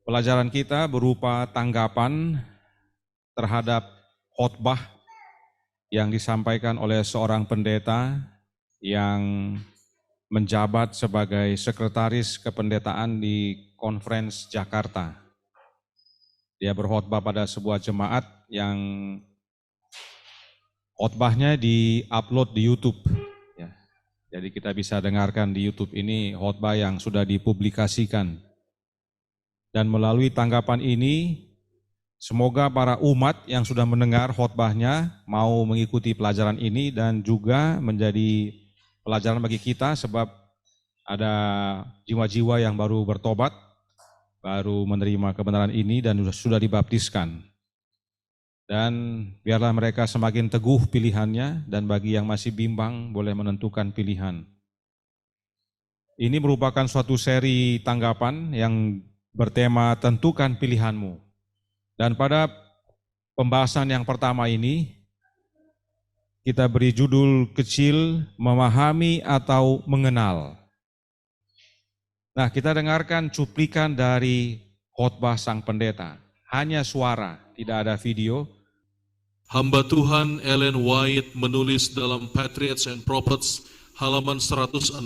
Pelajaran kita berupa tanggapan terhadap khotbah yang disampaikan oleh seorang pendeta yang menjabat sebagai sekretaris kependetaan di Conference Jakarta. Dia berkhotbah pada sebuah jemaat yang khotbahnya di-upload di YouTube. Ya. Jadi kita bisa dengarkan di YouTube ini khotbah yang sudah dipublikasikan. Dan melalui tanggapan ini, semoga para umat yang sudah mendengar khotbahnya mau mengikuti pelajaran ini dan juga menjadi pelajaran bagi kita sebab ada jiwa-jiwa yang baru bertobat, baru menerima kebenaran ini dan sudah dibaptiskan. Dan biarlah mereka semakin teguh pilihannya dan bagi yang masih bimbang boleh menentukan pilihan. Ini merupakan suatu seri tanggapan yang bertema tentukan pilihanmu. Dan pada pembahasan yang pertama ini, kita beri judul kecil, memahami atau mengenal. Nah, kita dengarkan cuplikan dari khotbah sang pendeta. Hanya suara, tidak ada video. Hamba Tuhan Ellen White menulis dalam Patriots and Prophets halaman 116.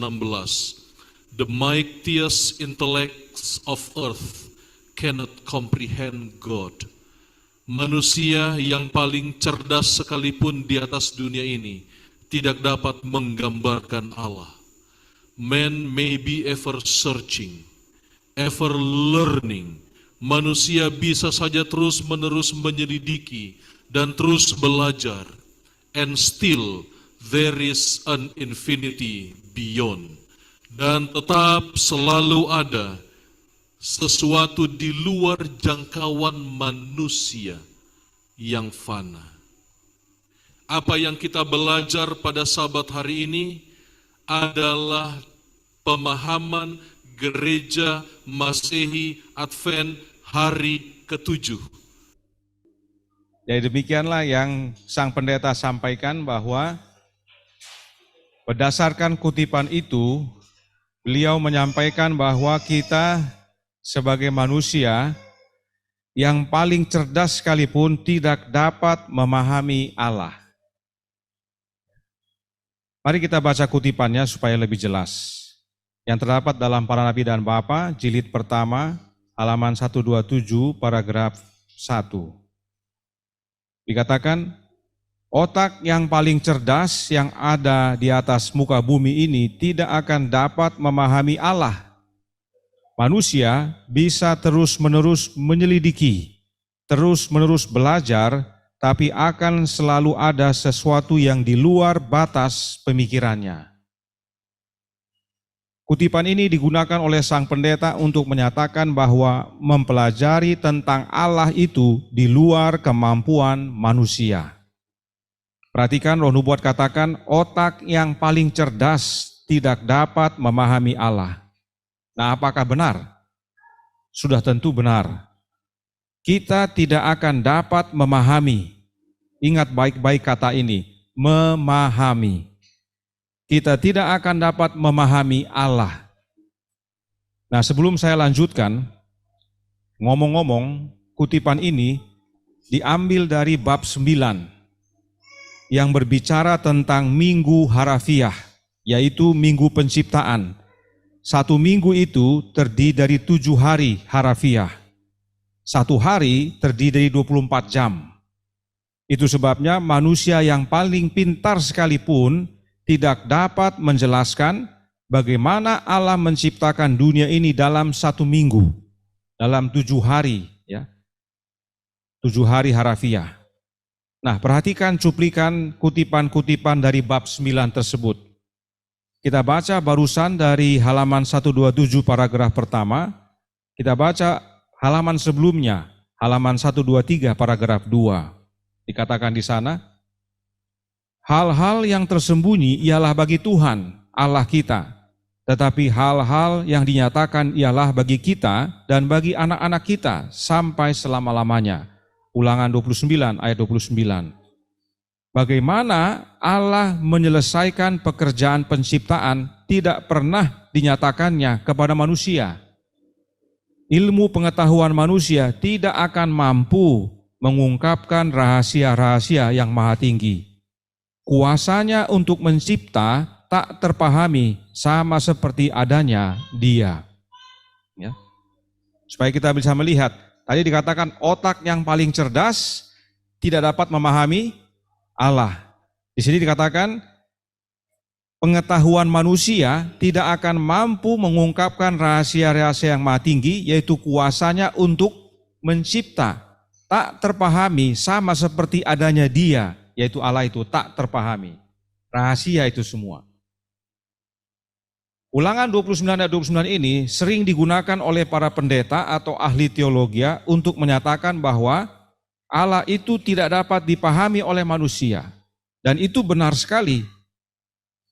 The mightiest intellects of earth cannot comprehend God. Manusia yang paling cerdas sekalipun di atas dunia ini tidak dapat menggambarkan Allah. Man may be ever searching, ever learning. Manusia bisa saja terus-menerus menyelidiki dan terus belajar. And still there is an infinity beyond. Dan tetap selalu ada sesuatu di luar jangkauan manusia yang fana. Apa yang kita belajar pada Sabat hari ini adalah pemahaman Gereja Masehi Advent hari ke-7. Jadi demikianlah yang sang pendeta sampaikan bahwa berdasarkan kutipan itu, beliau menyampaikan bahwa kita sebagai manusia yang paling cerdas sekalipun tidak dapat memahami Allah. Mari kita baca kutipannya supaya lebih jelas. Yang terdapat dalam Para Nabi dan Bapa, jilid pertama, halaman 127, paragraf 1. Dikatakan, otak yang paling cerdas yang ada di atas muka bumi ini tidak akan dapat memahami Allah. Manusia bisa terus-menerus menyelidiki, terus-menerus belajar, tapi akan selalu ada sesuatu yang di luar batas pemikirannya. Kutipan ini digunakan oleh sang pendeta untuk menyatakan bahwa mempelajari tentang Allah itu di luar kemampuan manusia. Perhatikan Roh Nubuat katakan otak yang paling cerdas tidak dapat memahami Allah. Nah, apakah benar? Sudah tentu benar. Kita tidak akan dapat memahami. Ingat baik-baik kata ini, memahami. Kita tidak akan dapat memahami Allah. Nah, sebelum saya lanjutkan, ngomong-ngomong, kutipan ini diambil dari bab 9 yang berbicara tentang minggu harafiah, yaitu minggu penciptaan. Satu minggu itu terdiri dari 7 hari harafiah. Satu hari terdiri dari 24 jam. Itu sebabnya manusia yang paling pintar sekalipun tidak dapat menjelaskan bagaimana Allah menciptakan dunia ini dalam 1 minggu, dalam 7 hari, ya, 7 hari harafiah. Nah, perhatikan cuplikan kutipan-kutipan dari bab 9 tersebut. Kita baca barusan dari halaman 127 paragraf pertama, kita baca halaman sebelumnya, halaman 123 paragraf 2. Dikatakan di sana, hal-hal yang tersembunyi ialah bagi Tuhan, Allah kita. Tetapi hal-hal yang dinyatakan ialah bagi kita dan bagi anak-anak kita sampai selama-lamanya. Ulangan 29 ayat 29. Bagaimana Allah menyelesaikan pekerjaan penciptaan tidak pernah dinyatakannya kepada manusia. ilmu pengetahuan manusia tidak akan mampu mengungkapkan rahasia-rahasia yang maha tinggi. Kuasanya untuk mencipta tak terpahami sama seperti adanya Dia. Ya. Supaya kita bisa melihat, tadi dikatakan otak yang paling cerdas tidak dapat memahami Allah. Di sini dikatakan pengetahuan manusia tidak akan mampu mengungkapkan rahasia-rahasia yang maha tinggi, yaitu kuasanya untuk mencipta. Tak terpahami sama seperti adanya Dia, yaitu Allah itu tak terpahami. Rahasia itu semua. Ulangan 29 ayat 29 ini sering digunakan oleh para pendeta atau ahli teologi untuk menyatakan bahwa Allah itu tidak dapat dipahami oleh manusia. Dan itu benar sekali.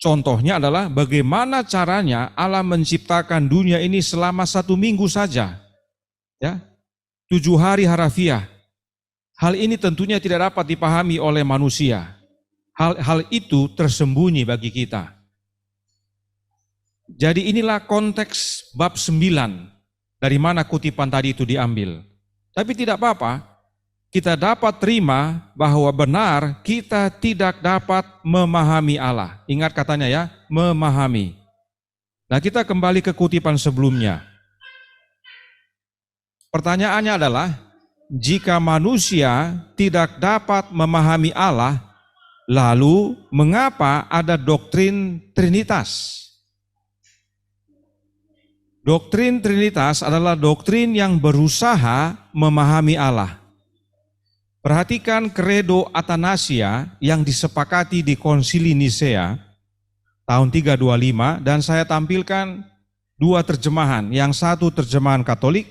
Contohnya adalah bagaimana caranya Allah menciptakan dunia ini selama 1 minggu saja. Ya, 7 hari harafiah. Hal ini tentunya tidak dapat dipahami oleh manusia. Hal itu tersembunyi bagi kita. Jadi inilah konteks bab 9, dari mana kutipan tadi itu diambil. Tapi tidak apa-apa, kita dapat terima bahwa benar kita tidak dapat memahami Allah. Ingat katanya ya, memahami. Nah, kita kembali ke kutipan sebelumnya. Pertanyaannya adalah, jika manusia tidak dapat memahami Allah, lalu mengapa ada doktrin Trinitas? Doktrin Trinitas adalah doktrin yang berusaha memahami Allah. Perhatikan kredo Atanasia yang disepakati di Konsili Nisea tahun 325, dan saya tampilkan 2 terjemahan, yang satu terjemahan Katolik,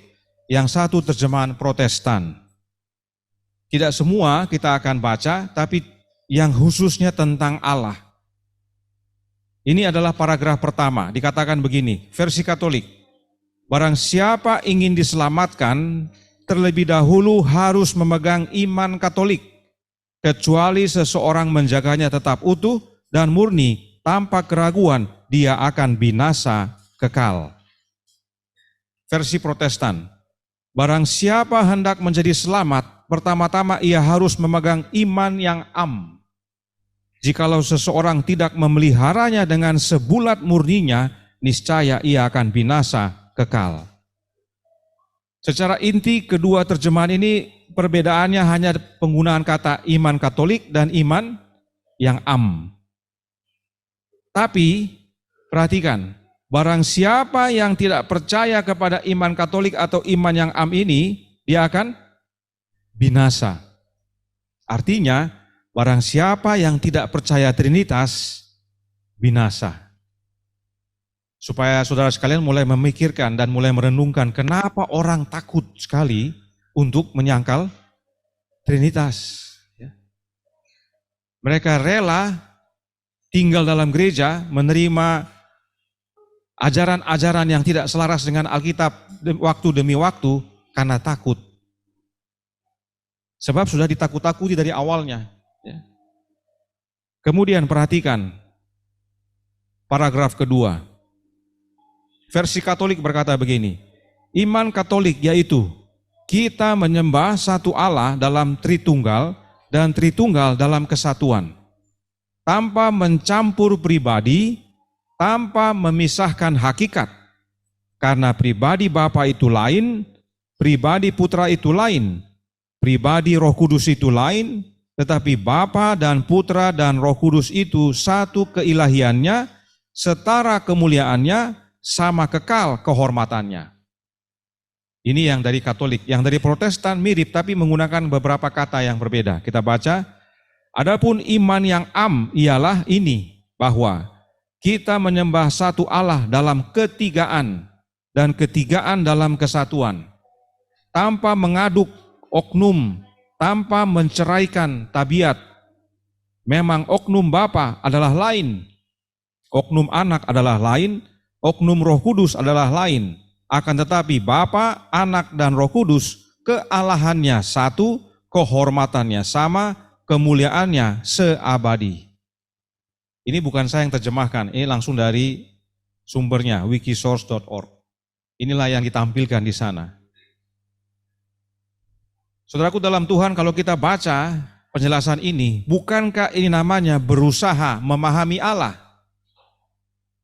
yang satu terjemahan Protestan. Tidak semua kita akan baca, tapi yang khususnya tentang Allah. Ini adalah paragraf pertama, dikatakan begini, versi Katolik. Barang siapa ingin diselamatkan, terlebih dahulu harus memegang iman Katolik, kecuali seseorang menjaganya tetap utuh dan murni, tanpa keraguan, dia akan binasa kekal. Versi Protestan, barang siapa hendak menjadi selamat, pertama-tama ia harus memegang iman yang am. Jikalau seseorang tidak memeliharanya dengan sebulat murninya, niscaya ia akan binasa kekal. Secara inti kedua terjemahan ini perbedaannya hanya penggunaan kata iman Katolik dan iman yang am. Tapi perhatikan, barang siapa yang tidak percaya kepada iman Katolik atau iman yang am ini, dia akan binasa. Artinya, barang siapa yang tidak percaya Trinitas, binasa. Supaya saudara sekalian mulai memikirkan dan mulai merenungkan kenapa orang takut sekali untuk menyangkal Trinitas. Mereka rela tinggal dalam gereja, menerima ajaran-ajaran yang tidak selaras dengan Alkitab waktu demi waktu karena takut. Sebab sudah ditakut-takuti dari awalnya. Kemudian perhatikan paragraf kedua. Versi Katolik berkata begini, iman Katolik yaitu kita menyembah satu Allah dalam Tritunggal dan Tritunggal dalam kesatuan, tanpa mencampur pribadi, tanpa memisahkan hakikat, karena pribadi Bapa itu lain, pribadi Putra itu lain, pribadi Roh Kudus itu lain, tetapi Bapa dan Putra dan Roh Kudus itu satu keilahiannya, setara kemuliaannya, sama kekal kehormatannya. Ini yang dari Katolik. Yang dari Protestan mirip tapi menggunakan beberapa kata yang berbeda. Kita baca, adapun iman yang am ialah ini, bahwa kita menyembah satu Allah dalam ketigaan dan ketigaan dalam kesatuan, tanpa mengaduk oknum, tanpa menceraikan tabiat. Memang oknum Bapa adalah lain, oknum Anak adalah lain, oknum Roh Kudus adalah lain, akan tetapi Bapa, Anak, dan Roh Kudus kealahannya satu, kehormatannya sama, kemuliaannya seabadi. Ini bukan saya yang terjemahkan, ini langsung dari sumbernya, wikisource.org. Inilah yang ditampilkan di sana. Saudaraku dalam Tuhan, kalau kita baca penjelasan ini, bukankah ini namanya berusaha memahami Allah?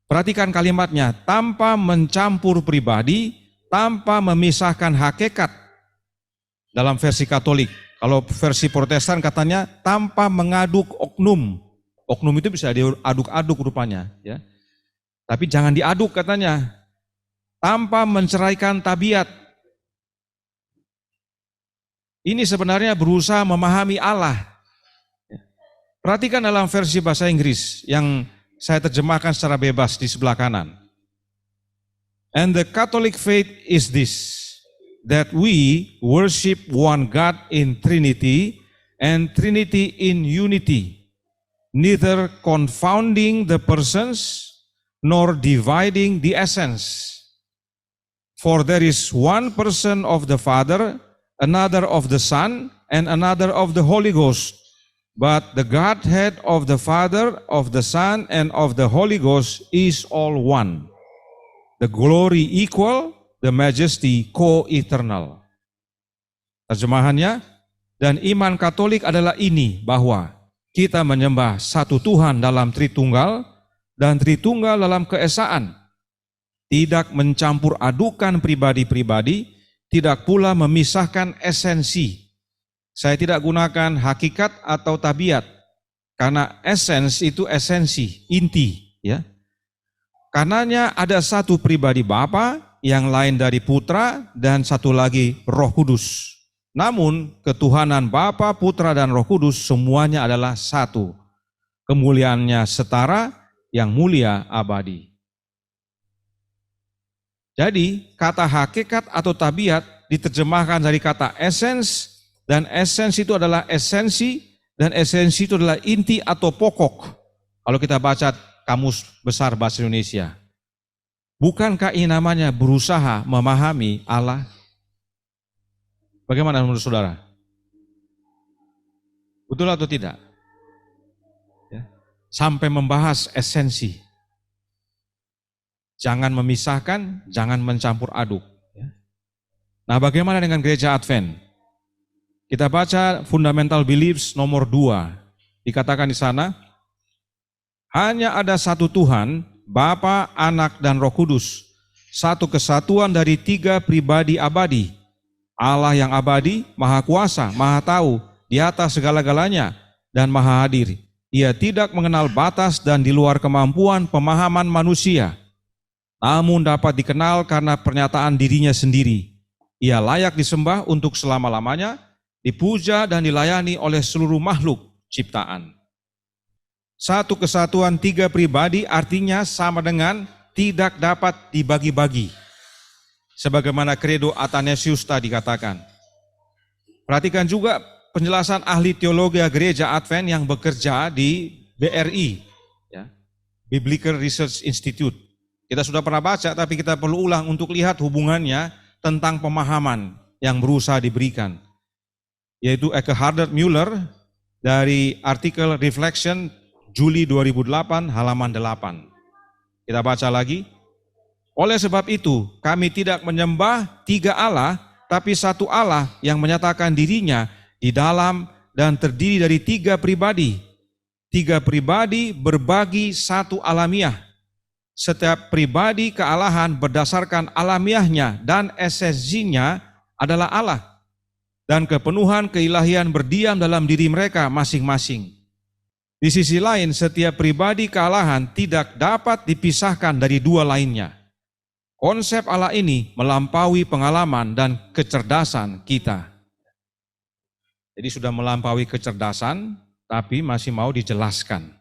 Perhatikan kalimatnya, tanpa mencampur pribadi, tanpa memisahkan hakikat. Dalam versi Katolik, kalau versi Protestan katanya tanpa mengaduk oknum. Oknum itu bisa diaduk-aduk rupanya, ya. Tapi jangan diaduk katanya. Tanpa menceraikan tabiat. Ini sebenarnya berusaha memahami Allah. Perhatikan dalam versi bahasa Inggris yang saya terjemahkan secara bebas di sebelah kanan. And the Catholic faith is this, that we worship one God in Trinity and Trinity in unity, neither confounding the persons nor dividing the essence. For there is one person of the Father, another of the Son, and another of the Holy Ghost. But the Godhead of the Father, of the Son, and of the Holy Ghost is all one. The glory equal, the majesty co-eternal. Terjemahannya, dan iman Katolik adalah ini, bahwa kita menyembah satu Tuhan dalam Tritunggal, dan Tritunggal dalam keesaan. Tidak mencampur adukan pribadi-pribadi, tidak pula memisahkan esensi. Saya tidak gunakan hakikat atau tabiat, karena essence itu esensi, inti, ya. Karenanya ada satu pribadi Bapa, yang lain dari Putra, dan satu lagi Roh Kudus. Namun ketuhanan Bapa, Putra, dan Roh Kudus semuanya adalah satu. Kemuliaannya setara, yang mulia abadi. Jadi kata hakikat atau tabiat diterjemahkan dari kata essence. Dan esensi itu adalah esensi, dan esensi itu adalah inti atau pokok. Kalau kita baca Kamus Besar Bahasa Indonesia. Bukankah ini namanya berusaha memahami Allah? Bagaimana menurut saudara? Betul atau tidak? Ya. Sampai membahas esensi. Jangan memisahkan, jangan mencampur aduk. Ya. Nah, bagaimana dengan gereja Advent? Kita baca Fundamental Beliefs nomor 2. Dikatakan di sana, hanya ada satu Tuhan, Bapa, Anak, dan Roh Kudus. Satu kesatuan dari 3 pribadi abadi. Allah yang abadi, Maha Kuasa, Maha Tahu, di atas segala-galanya, dan Maha Hadir. Ia tidak mengenal batas dan di luar kemampuan pemahaman manusia. Namun dapat dikenal karena pernyataan dirinya sendiri. Ia layak disembah untuk selama-lamanya, dipuja dan dilayani oleh seluruh makhluk ciptaan. Satu kesatuan 3 pribadi artinya sama dengan tidak dapat dibagi-bagi. Sebagaimana kredo Athanasius tadi katakan. Perhatikan juga penjelasan ahli teologi gereja Advent yang bekerja di BRI, ya, Biblical Research Institute. Kita sudah pernah baca, tapi kita perlu ulang untuk lihat hubungannya tentang pemahaman yang berusaha diberikan. Yaitu Eckhard Müller dari artikel Reflection Juli 2008 halaman 8. Kita baca lagi. Oleh sebab itu, kami tidak menyembah 3 Allah, tapi satu Allah yang menyatakan dirinya di dalam dan terdiri dari 3 pribadi. 3 pribadi berbagi satu alamiah. Setiap pribadi kealahan berdasarkan alamiahnya dan esensinya adalah Allah. Dan kepenuhan keilahian berdiam dalam diri mereka masing-masing. Di sisi lain, setiap pribadi kealahan tidak dapat dipisahkan dari 2 lainnya. Konsep Allah ini melampaui pengalaman dan kecerdasan kita. Jadi sudah melampaui kecerdasan, tapi masih mau dijelaskan.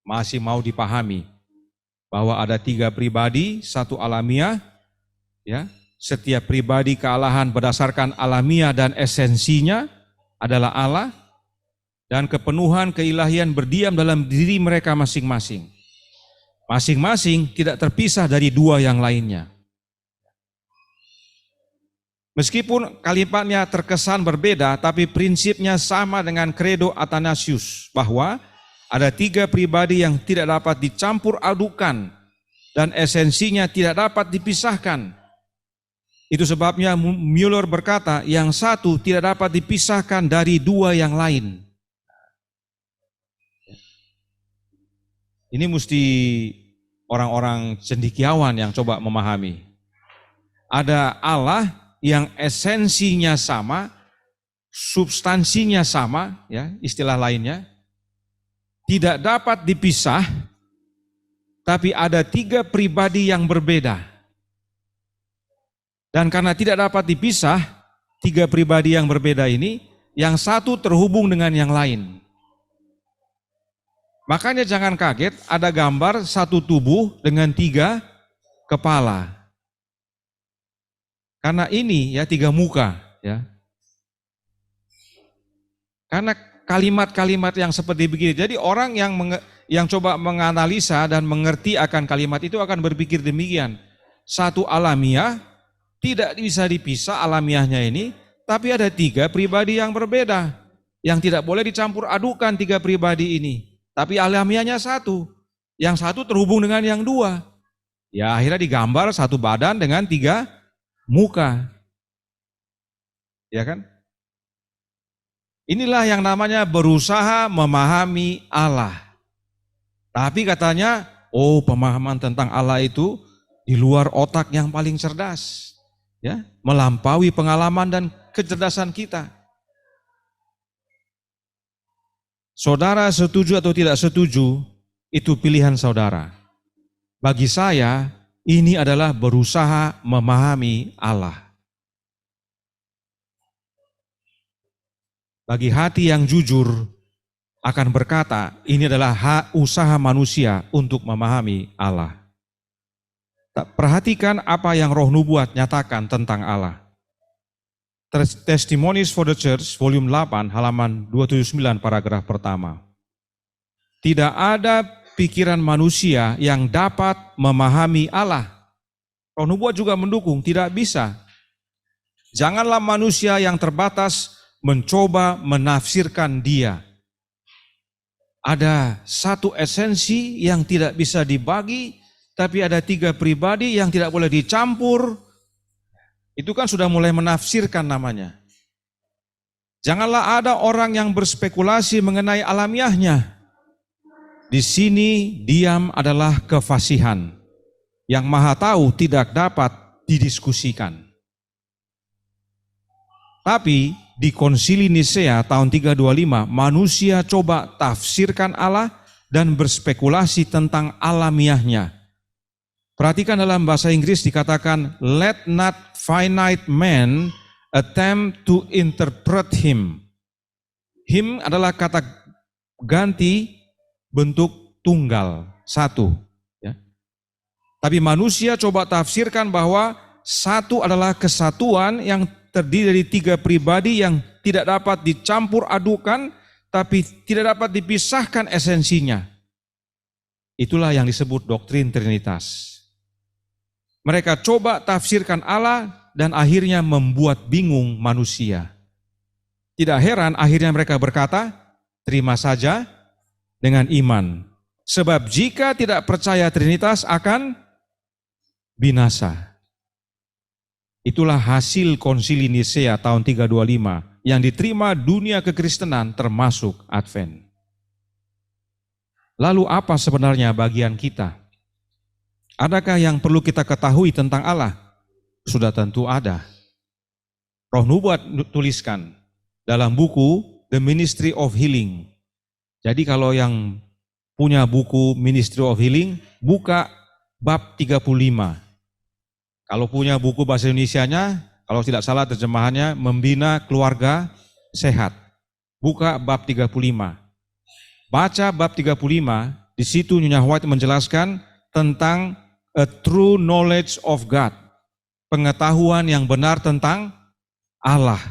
Masih mau dipahami. Bahwa ada 3 pribadi, satu alamiah, ya. Setiap pribadi kealahan berdasarkan alamiah dan esensinya adalah Allah, dan kepenuhan keilahian berdiam dalam diri mereka masing-masing. Masing-masing tidak terpisah dari 2 yang lainnya. Meskipun kalimatnya terkesan berbeda, tapi prinsipnya sama dengan kredo Athanasius, bahwa ada 3 pribadi yang tidak dapat dicampur adukan dan esensinya tidak dapat dipisahkan. Itu sebabnya Müller berkata, yang satu tidak dapat dipisahkan dari dua yang lain. Ini mesti orang-orang cendekiawan yang coba memahami. Ada Allah yang esensinya sama, substansinya sama, ya, istilah lainnya, tidak dapat dipisah, tapi ada tiga pribadi yang berbeda. Dan karena tidak dapat dipisah, tiga pribadi yang berbeda ini, yang satu terhubung dengan yang lain. Makanya jangan kaget ada gambar satu tubuh dengan tiga kepala. Karena ini ya tiga muka, ya. Karena kalimat-kalimat yang seperti begini, jadi orang yang coba menganalisa dan mengerti akan kalimat itu akan berpikir demikian. Satu alamiah, tidak bisa dipisah alamiahnya ini, tapi ada tiga pribadi yang berbeda, yang tidak boleh dicampur adukan tiga pribadi ini. Tapi alamiahnya satu, yang satu terhubung dengan yang dua. Ya akhirnya digambar satu badan dengan tiga muka. Ya kan? Inilah yang namanya berusaha memahami Allah. Tapi katanya, oh pemahaman tentang Allah itu di luar otak yang paling cerdas. Ya, melampaui pengalaman dan kecerdasan kita. Saudara setuju atau tidak setuju, itu pilihan saudara. Bagi saya, ini adalah berusaha memahami Allah. Bagi hati yang jujur akan berkata, ini adalah usaha manusia untuk memahami Allah. Perhatikan apa yang Roh Nubuat nyatakan tentang Allah. Testimonies for the Church, volume 8, halaman 279, paragraf pertama. Tidak ada pikiran manusia yang dapat memahami Allah. Roh Nubuat juga mendukung, tidak bisa. Janganlah manusia yang terbatas mencoba menafsirkan Dia. Ada satu esensi yang tidak bisa dibagi, tapi ada tiga pribadi yang tidak boleh dicampur. Itu kan sudah mulai menafsirkan namanya. Janganlah ada orang yang berspekulasi mengenai alamiahnya. Di sini diam adalah kefasihan. Yang Maha Tahu tidak dapat didiskusikan. Tapi di Konsili Nisea tahun 325, manusia coba tafsirkan Allah dan berspekulasi tentang alamiahnya. Perhatikan dalam bahasa Inggris dikatakan, let not finite man attempt to interpret him. Him adalah kata ganti bentuk tunggal, satu. Ya. Tapi manusia coba tafsirkan bahwa satu adalah kesatuan yang terdiri dari tiga pribadi yang tidak dapat dicampur adukan, tapi tidak dapat dipisahkan esensinya. Itulah yang disebut doktrin Trinitas. Mereka coba tafsirkan Allah dan akhirnya membuat bingung manusia. Tidak heran akhirnya mereka berkata, terima saja dengan iman. Sebab jika tidak percaya Trinitas akan binasa. Itulah hasil Konsili Nisea tahun 325 yang diterima dunia kekristenan termasuk Advent. Lalu apa sebenarnya bagian kita? Adakah yang perlu kita ketahui tentang Allah? Sudah tentu ada. Roh Nubuat tuliskan dalam buku The Ministry of Healing. Jadi kalau yang punya buku Ministry of Healing, buka bab 35. Kalau punya buku bahasa Indonesianya, kalau tidak salah terjemahannya, Membina Keluarga Sehat. Buka bab 35. Baca bab 35, di situ Nyonya White menjelaskan tentang a true knowledge of God, pengetahuan yang benar tentang Allah.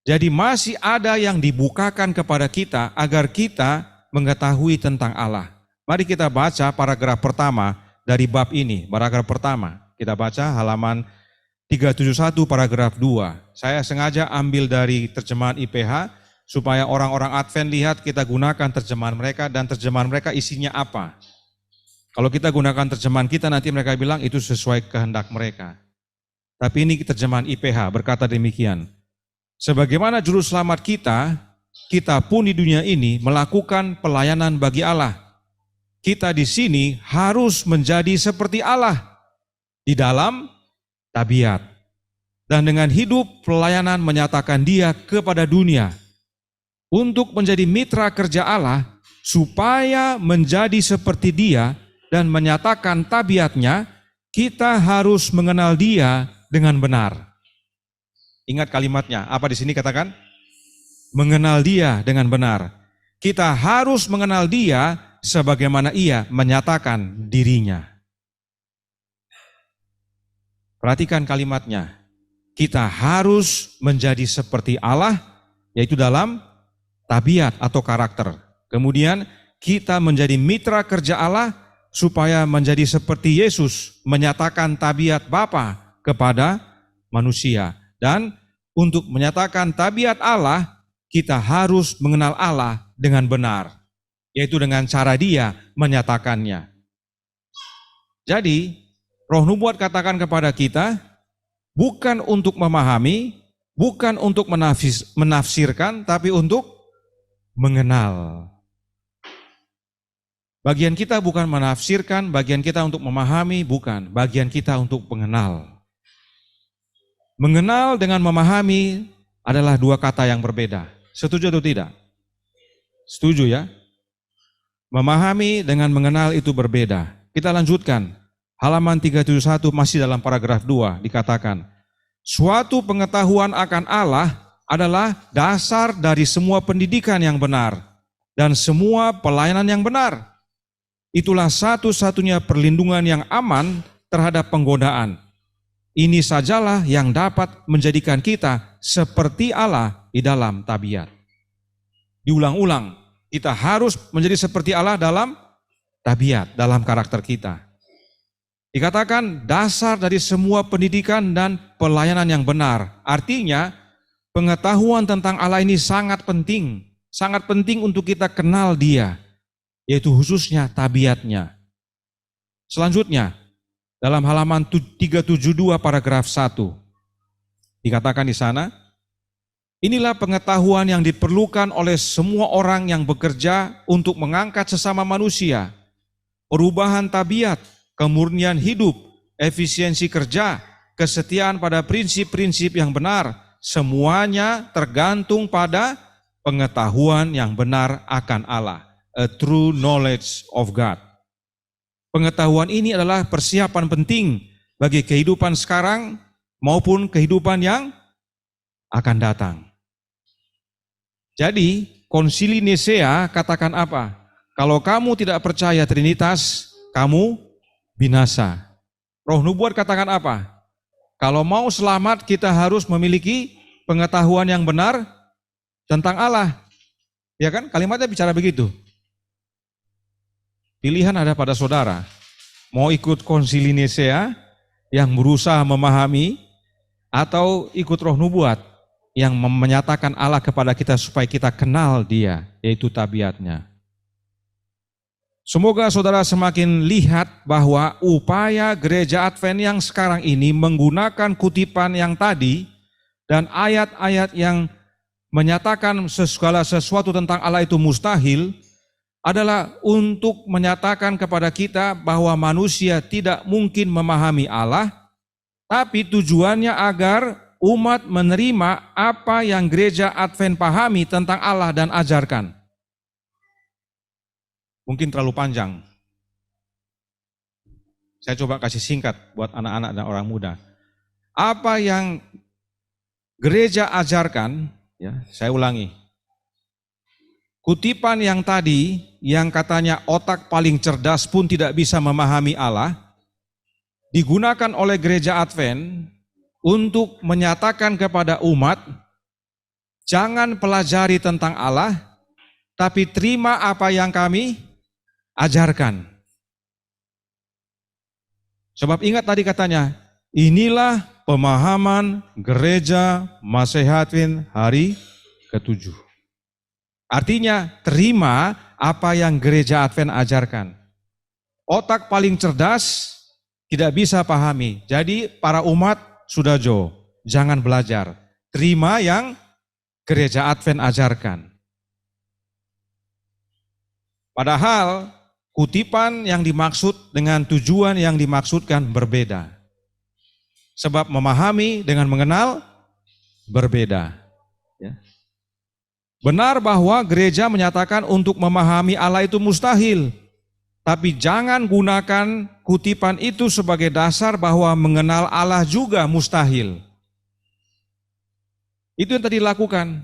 Jadi masih ada yang dibukakan kepada kita agar kita mengetahui tentang Allah. Mari kita baca paragraf pertama dari bab ini, paragraf pertama. Kita baca halaman 371 paragraf 2. Saya sengaja ambil dari terjemahan IPH supaya orang-orang Advent lihat kita gunakan terjemahan mereka dan terjemahan mereka isinya apa. Kalau kita gunakan terjemahan kita, nanti mereka bilang itu sesuai kehendak mereka. Tapi ini terjemahan IPH berkata demikian. Sebagaimana juru selamat kita pun di dunia ini melakukan pelayanan bagi Allah. Kita di sini harus menjadi seperti Allah di dalam tabiat. Dan dengan hidup pelayanan menyatakan Dia kepada dunia untuk menjadi mitra kerja Allah supaya menjadi seperti Dia dan menyatakan tabiatnya, kita harus mengenal Dia dengan benar. Ingat kalimatnya, apa di sini katakan? Mengenal Dia dengan benar. Kita harus mengenal Dia sebagaimana Ia menyatakan dirinya. Perhatikan kalimatnya. Kita harus menjadi seperti Allah, yaitu dalam tabiat atau karakter. Kemudian kita menjadi mitra kerja Allah supaya menjadi seperti Yesus menyatakan tabiat Bapa kepada manusia. Dan untuk menyatakan tabiat Allah, kita harus mengenal Allah dengan benar, yaitu dengan cara Dia menyatakannya. Jadi, Roh Nubuat katakan kepada kita, bukan untuk memahami, bukan untuk menafsirkan, tapi untuk mengenal. Bagian kita bukan menafsirkan, bagian kita untuk memahami, bukan. Bagian kita untuk mengenal. Mengenal dengan memahami adalah dua kata yang berbeda. Setuju atau tidak? Setuju ya? Memahami dengan mengenal itu berbeda. Kita lanjutkan. Halaman 371 masih dalam paragraf 2 dikatakan, suatu pengetahuan akan Allah adalah dasar dari semua pendidikan yang benar dan semua pelayanan yang benar. Itulah satu-satunya perlindungan yang aman terhadap penggodaan. Ini sajalah yang dapat menjadikan kita seperti Allah di dalam tabiat. Diulang-ulang, kita harus menjadi seperti Allah dalam tabiat, dalam karakter kita. Dikatakan dasar dari semua pendidikan dan pelayanan yang benar. Artinya, pengetahuan tentang Allah ini sangat penting untuk kita kenal Dia, yaitu khususnya tabiatnya. Selanjutnya, dalam halaman 372 paragraf 1, dikatakan di sana, inilah pengetahuan yang diperlukan oleh semua orang yang bekerja untuk mengangkat sesama manusia, perubahan tabiat, kemurnian hidup, efisiensi kerja, kesetiaan pada prinsip-prinsip yang benar, semuanya tergantung pada pengetahuan yang benar akan Allah, a true knowledge of God. Pengetahuan ini adalah persiapan penting bagi kehidupan sekarang maupun kehidupan yang akan datang. Jadi, Konsili Nisea katakan apa? Kalau kamu tidak percaya Trinitas, kamu binasa. Roh Nubuat katakan apa? Kalau mau selamat, kita harus memiliki pengetahuan yang benar tentang Allah. Ya kan? Kalimatnya bicara begitu. Pilihan ada pada saudara. Mau ikut Konsili Nisea yang berusaha memahami, atau ikut Roh Nubuat yang menyatakan Allah kepada kita supaya kita kenal Dia, yaitu tabiatnya. Semoga saudara semakin lihat bahwa upaya gereja Advent yang sekarang ini menggunakan kutipan yang tadi dan ayat-ayat yang menyatakan segala sesuatu tentang Allah itu mustahil adalah untuk menyatakan kepada kita bahwa manusia tidak mungkin memahami Allah, tapi tujuannya agar umat menerima apa yang gereja Advent pahami tentang Allah dan ajarkan. Mungkin terlalu panjang. Saya coba kasih singkat buat anak-anak dan orang muda. Apa yang gereja ajarkan, ya, saya ulangi. Kutipan yang tadi, yang katanya otak paling cerdas pun tidak bisa memahami Allah, digunakan oleh gereja Advent untuk menyatakan kepada umat, jangan pelajari tentang Allah, tapi terima apa yang kami ajarkan. Sebab ingat tadi katanya, inilah pemahaman gereja Masehi Advent hari ke-7. Artinya terima apa yang gereja Advent ajarkan. Otak paling cerdas tidak bisa pahami. Jadi para umat sudajo, jangan belajar. Terima yang gereja Advent ajarkan. Padahal kutipan yang dimaksud dengan tujuan yang dimaksudkan berbeda. Sebab memahami dengan mengenal berbeda. Ya. Benar bahwa gereja menyatakan untuk memahami Allah itu mustahil. Tapi jangan gunakan kutipan itu sebagai dasar bahwa mengenal Allah juga mustahil. Itu yang tadi dilakukan.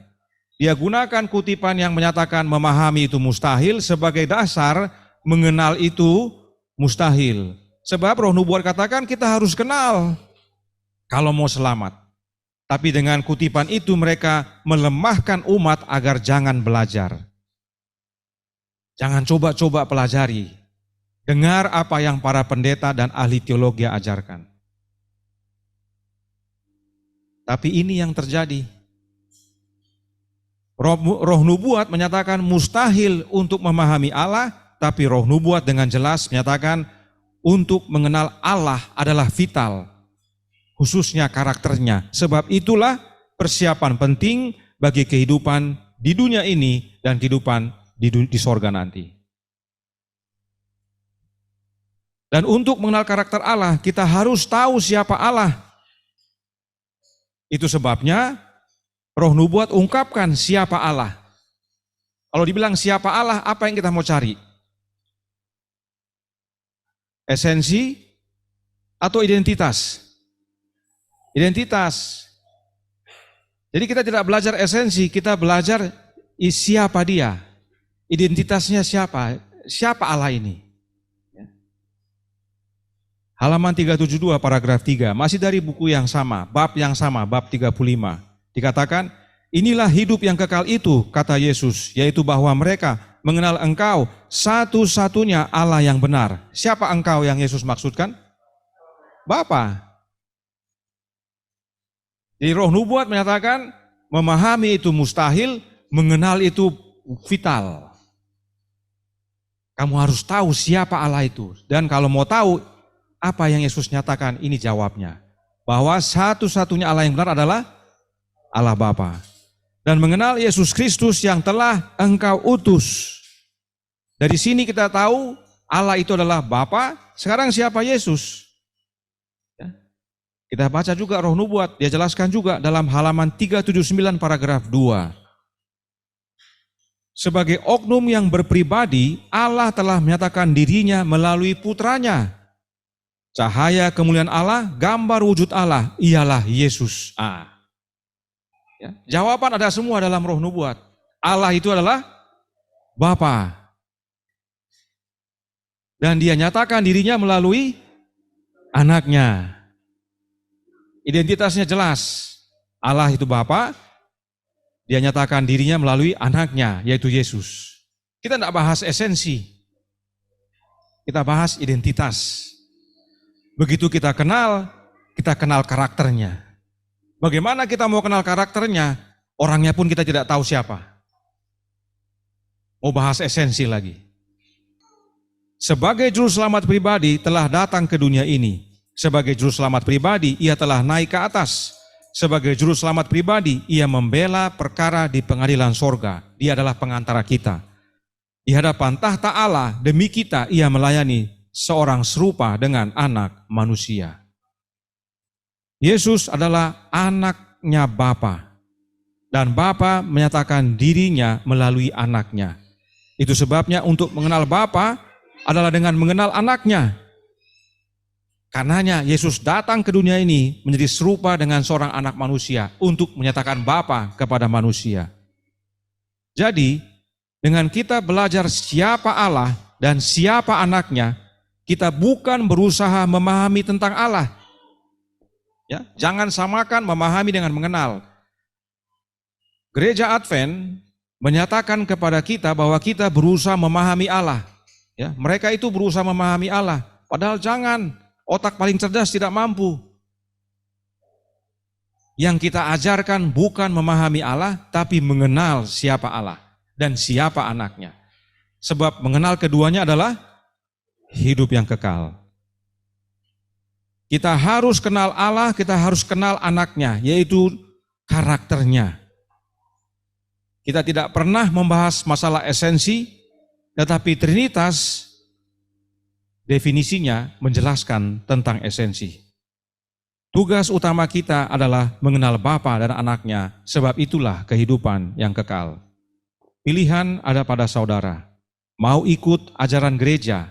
Dia gunakan kutipan yang menyatakan memahami itu mustahil sebagai dasar mengenal itu mustahil. Sebab Roh Nubuat katakan kita harus kenal kalau mau selamat. Tapi dengan kutipan itu mereka melemahkan umat agar jangan belajar. Jangan coba-coba pelajari. Dengar apa yang para pendeta dan ahli teologi ajarkan. Tapi ini yang terjadi. Roh Nubuat menyatakan mustahil untuk memahami Allah, tapi Roh Nubuat dengan jelas menyatakan untuk mengenal Allah adalah vital, khususnya karakternya. Sebab itulah persiapan penting bagi kehidupan di dunia ini dan kehidupan di sorga nanti. Dan untuk mengenal karakter Allah, kita harus tahu siapa Allah. Itu sebabnya Roh Nubuat ungkapkan siapa Allah. Kalau dibilang siapa Allah, apa yang kita mau cari? Esensi atau identitas? Identitas. Jadi kita tidak belajar esensi, kita belajar siapa dia. Identitasnya siapa? Siapa Allah ini? Halaman 372 paragraf 3, masih dari buku yang sama, bab 35. Dikatakan, inilah hidup yang kekal itu, kata Yesus, yaitu bahwa mereka mengenal Engkau satu-satunya Allah yang benar. Siapa Engkau yang Yesus maksudkan? Bapa. Jadi Roh Nubuat menyatakan memahami itu mustahil, mengenal itu vital. Kamu harus tahu siapa Allah itu. Dan kalau mau tahu apa yang Yesus nyatakan, ini jawabnya. Bahwa satu-satunya Allah yang benar adalah Allah Bapa. Dan mengenal Yesus Kristus yang telah Engkau utus. Dari sini kita tahu Allah itu adalah Bapa. Sekarang siapa Yesus? Ya. Kita baca juga Roh Nubuat, dia jelaskan juga dalam halaman 379 paragraf 2. Sebagai oknum yang berpribadi, Allah telah menyatakan dirinya melalui putranya. Cahaya kemuliaan Allah, gambar wujud Allah, ialah Yesus. Ya, jawaban ada semua dalam Roh Nubuat. Allah itu adalah Bapa. Dan dia nyatakan dirinya melalui anaknya. Identitasnya jelas. Allah itu Bapa. Dia nyatakan dirinya melalui anaknya, yaitu Yesus. Kita tidak bahas esensi. Kita bahas identitas. Begitu kita kenal karakternya. Bagaimana kita mau kenal karakternya, orangnya pun kita tidak tahu siapa. Mau bahas esensi lagi. Sebagai juru selamat pribadi telah datang ke dunia ini. Sebagai juru selamat pribadi, ia telah naik ke atas. Sebagai juru selamat pribadi, ia membela perkara di pengadilan sorga. Dia adalah pengantara kita. Di hadapan tahta Allah, demi kita ia melayani seorang serupa dengan anak manusia. Yesus adalah anaknya Bapa, dan Bapa menyatakan dirinya melalui anaknya. Itu sebabnya untuk mengenal Bapa adalah dengan mengenal anaknya. Karenanya Yesus datang ke dunia ini menjadi serupa dengan seorang anak manusia untuk menyatakan Bapa kepada manusia. Jadi, dengan kita belajar siapa Allah dan siapa anaknya, kita bukan berusaha memahami tentang Allah. Ya, jangan samakan memahami dengan mengenal. Gereja Advent menyatakan kepada kita bahwa kita berusaha memahami Allah. Ya, mereka itu berusaha memahami Allah. Padahal jangan, otak paling cerdas tidak mampu. Yang kita ajarkan bukan memahami Allah, tapi mengenal siapa Allah dan siapa anaknya. Sebab mengenal keduanya adalah hidup yang kekal. Kita harus kenal Allah, kita harus kenal anaknya, yaitu karakternya. Kita tidak pernah membahas masalah esensi, tetapi Trinitas definisinya menjelaskan tentang esensi. Tugas utama kita adalah mengenal Bapa dan anaknya, sebab itulah kehidupan yang kekal. Pilihan ada pada saudara. Mau ikut ajaran gereja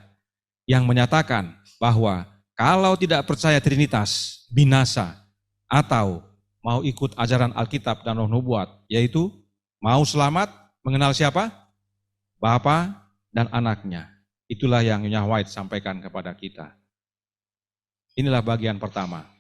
yang menyatakan bahwa kalau tidak percaya Trinitas, binasa, atau mau ikut ajaran Alkitab dan Roh Nubuat, yaitu mau selamat, mengenal siapa? Bapa dan anaknya. Itulah yang Nyonya White sampaikan kepada kita. Inilah bagian pertama.